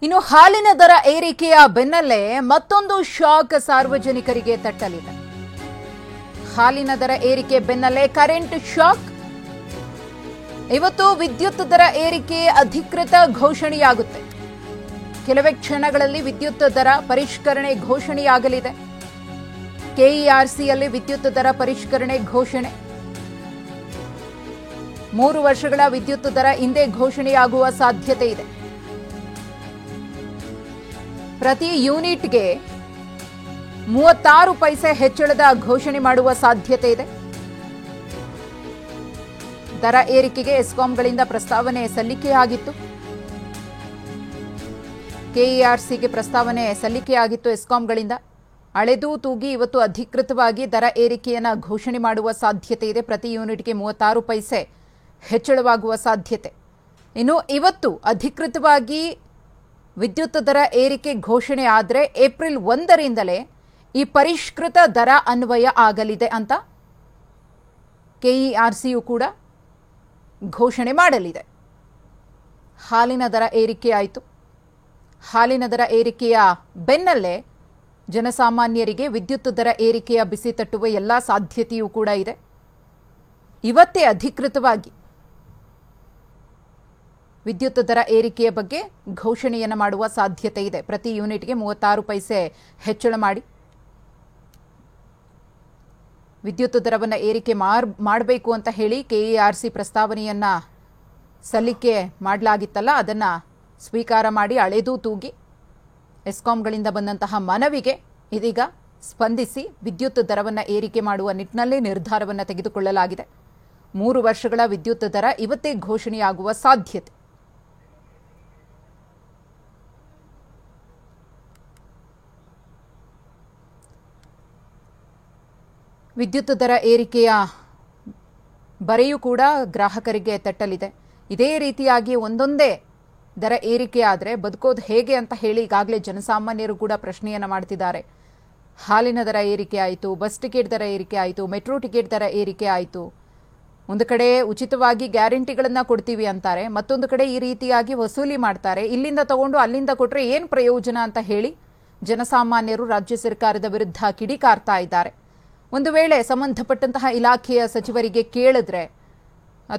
ಇನ್ನು ಹಾಲಿನ ದರ ಏರಿಕೆಯ ಬೆನ್ನಲ್ಲೇ ಮತ್ತೊಂದು ಶಾಕ್ ಸಾರ್ವಜನಿಕರಿಗೆ ತಟ್ಟಲಿದೆ. ಹಾಲಿನ ದರ ಏರಿಕೆ ಬೆನ್ನಲ್ಲೇ ಕರೆಂಟ್ ಶಾಕ್. ಇವತ್ತು ವಿದ್ಯುತ್ ದರ ಏರಿಕೆ ಅಧಿಕೃತ ಘೋಷಣೆಯಾಗುತ್ತೆ. ಕೆಲವೇ ಕ್ಷಣಗಳಲ್ಲಿ ವಿದ್ಯುತ್ ದರ ಪರಿಷ್ಕರಣೆ ಘೋಷಣೆಯಾಗಲಿದೆ. ಕೆಇಆರ್ಸಿಯಲ್ಲಿ ವಿದ್ಯುತ್ ದರ ಪರಿಷ್ಕರಣೆ ಘೋಷಣೆ. 3 ವರ್ಷಗಳ ವಿದ್ಯುತ್ ದರ ಇಂದೇ ಘೋಷಣೆಯಾಗುವ ಸಾಧ್ಯತೆ ಇದೆ. ಪ್ರತಿ ಯೂನಿಟ್ಗೆ 36 ಪೈಸೆ ಹೆಚ್ಚಳದ ಘೋಷಣೆ ಮಾಡುವ ಸಾಧ್ಯತೆ ಇದೆ. ದರ ಏರಿಕೆಗೆ ಎಸ್ಕಾಂಗಳಿಂದ ಪ್ರಸ್ತಾವನೆ ಸಲ್ಲಿಕೆಯಾಗಿತ್ತು. ಕೆಇಆರ್ಸಿಗೆ ಪ್ರಸ್ತಾವನೆ ಸಲ್ಲಿಕೆಯಾಗಿತ್ತು ಎಸ್ಕಾಂಗಳಿಂದ. ಅಳೆದು ತೂಗಿ ಇವತ್ತು ಅಧಿಕೃತವಾಗಿ ದರ ಏರಿಕೆಯನ್ನು ಘೋಷಣೆ ಮಾಡುವ ಸಾಧ್ಯತೆ ಇದೆ. ಪ್ರತಿ ಯೂನಿಟ್ಗೆ 36 ಪೈಸೆ ಹೆಚ್ಚಳವಾಗುವ ಸಾಧ್ಯತೆ. ಇನ್ನು ಇವತ್ತು ಅಧಿಕೃತವಾಗಿ ವಿದ್ಯುತ್ ದರ ಏರಿಕೆ ಘೋಷಣೆ ಆದರೆ ಏಪ್ರಿಲ್ 1ರಿಂದಲೇ ಈ ಪರಿಷ್ಕೃತ ದರ ಅನ್ವಯ ಆಗಲಿದೆ ಅಂತ ಕೆಇಆರ್ಸಿಯು ಕೂಡ ಘೋಷಣೆ ಮಾಡಲಿದೆ. ಹಾಲಿನ ದರ ಏರಿಕೆ ಆಯಿತು. ಹಾಲಿನ ದರ ಏರಿಕೆಯ ಬೆನ್ನಲ್ಲೇ ಜನಸಾಮಾನ್ಯರಿಗೆ ವಿದ್ಯುತ್ ದರ ಏರಿಕೆಯ ಬಿಸಿ ತಟ್ಟುವ ಎಲ್ಲ ಸಾಧ್ಯತೆಯೂ ಕೂಡ ಇದೆ. ಇವತ್ತೇ ಅಧಿಕೃತವಾಗಿ ವಿದ್ಯುತ್ ದರ ಏರಿಕೆಯ ಬಗ್ಗೆ ಘೋಷಣೆಯನ್ನು ಮಾಡುವ ಸಾಧ್ಯತೆ ಇದೆ. ಪ್ರತಿ ಯೂನಿಟ್ಗೆ 36 ಪೈಸೆ ಹೆಚ್ಚಳ ಮಾಡಿ ವಿದ್ಯುತ್ ದರವನ್ನು ಏರಿಕೆ ಮಾಡಬೇಕು ಅಂತ ಹೇಳಿ ಕೆಇಆರ್ಸಿ ಪ್ರಸ್ತಾವನೆಯನ್ನ ಸಲ್ಲಿಕೆ ಮಾಡಲಾಗಿತ್ತಲ್ಲ, ಅದನ್ನು ಸ್ವೀಕಾರ ಮಾಡಿ ಅಳೆದು ತೂಗಿ ಎಸ್ಕಾಂಗಳಿಂದ ಬಂದಂತಹ ಮನವಿಗೆ ಇದೀಗ ಸ್ಪಂದಿಸಿ ವಿದ್ಯುತ್ ದರವನ್ನು ಏರಿಕೆ ಮಾಡುವ ನಿಟ್ಟಿನಲ್ಲಿ ನಿರ್ಧಾರವನ್ನು ತೆಗೆದುಕೊಳ್ಳಲಾಗಿದೆ. 3 ವರ್ಷಗಳ ವಿದ್ಯುತ್ ದರ ಇವತ್ತೇ ಘೋಷಣೆಯಾಗುವ ಸಾಧ್ಯತೆ. ವಿದ್ಯುತ್ ದರ ಏರಿಕೆಯ ಬರೆಯೂ ಕೂಡ ಗ್ರಾಹಕರಿಗೆ ತಟ್ಟಲಿದೆ. ಇದೇ ರೀತಿಯಾಗಿ ಒಂದೊಂದೇ ದರ ಏರಿಕೆ ಆದರೆ ಬದುಕೋದು ಹೇಗೆ ಅಂತ ಹೇಳಿ ಈಗಾಗಲೇ ಜನಸಾಮಾನ್ಯರು ಕೂಡ ಪ್ರಶ್ನೆಯನ್ನು ಮಾಡ್ತಿದ್ದಾರೆ. ಹಾಲಿನ ದರ ಏರಿಕೆ ಆಯಿತು, ಬಸ್ ಟಿಕೆಟ್ ದರ ಏರಿಕೆ ಆಯಿತು, ಮೆಟ್ರೋ ಟಿಕೆಟ್ ದರ ಏರಿಕೆ ಆಯಿತು. ಒಂದು ಕಡೆ ಉಚಿತವಾಗಿ ಗ್ಯಾರಂಟಿಗಳನ್ನು ಕೊಡ್ತೀವಿ ಅಂತಾರೆ, ಮತ್ತೊಂದು ಕಡೆ ಈ ರೀತಿಯಾಗಿ ವಸೂಲಿ ಮಾಡ್ತಾರೆ. ಇಲ್ಲಿಂದ ತಗೊಂಡು ಅಲ್ಲಿಂದ ಕೊಟ್ಟರೆ ಏನು ಪ್ರಯೋಜನ ಅಂತ ಹೇಳಿ ಜನಸಾಮಾನ್ಯರು ರಾಜ್ಯ ಸರ್ಕಾರದ ವಿರುದ್ಧ ಕಿಡಿಕಾರ್ತಾ ಇದ್ದಾರೆ. ಒಂದು ವೇಳೆ ಸಂಬಂಧಪಟ್ಟಂತಹ ಇಲಾಖೆಯ ಸಚಿವರಿಗೆ ಕೇಳಿದ್ರೆ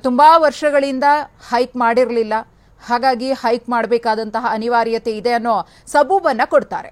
ತುಂಬಾ ವರ್ಷಗಳಿಂದ ಹೈಕ್ ಮಾಡಿರಲಿಲ್ಲ, ಹಾಗಾಗಿ ಹೈಕ್ ಮಾಡಬೇಕಾದಂತಹ ಅನಿವಾರ್ಯತೆ ಇದೆ ಅನ್ನೋ ಸಬೂಬನ್ನ ಕೊಡ್ತಾರೆ.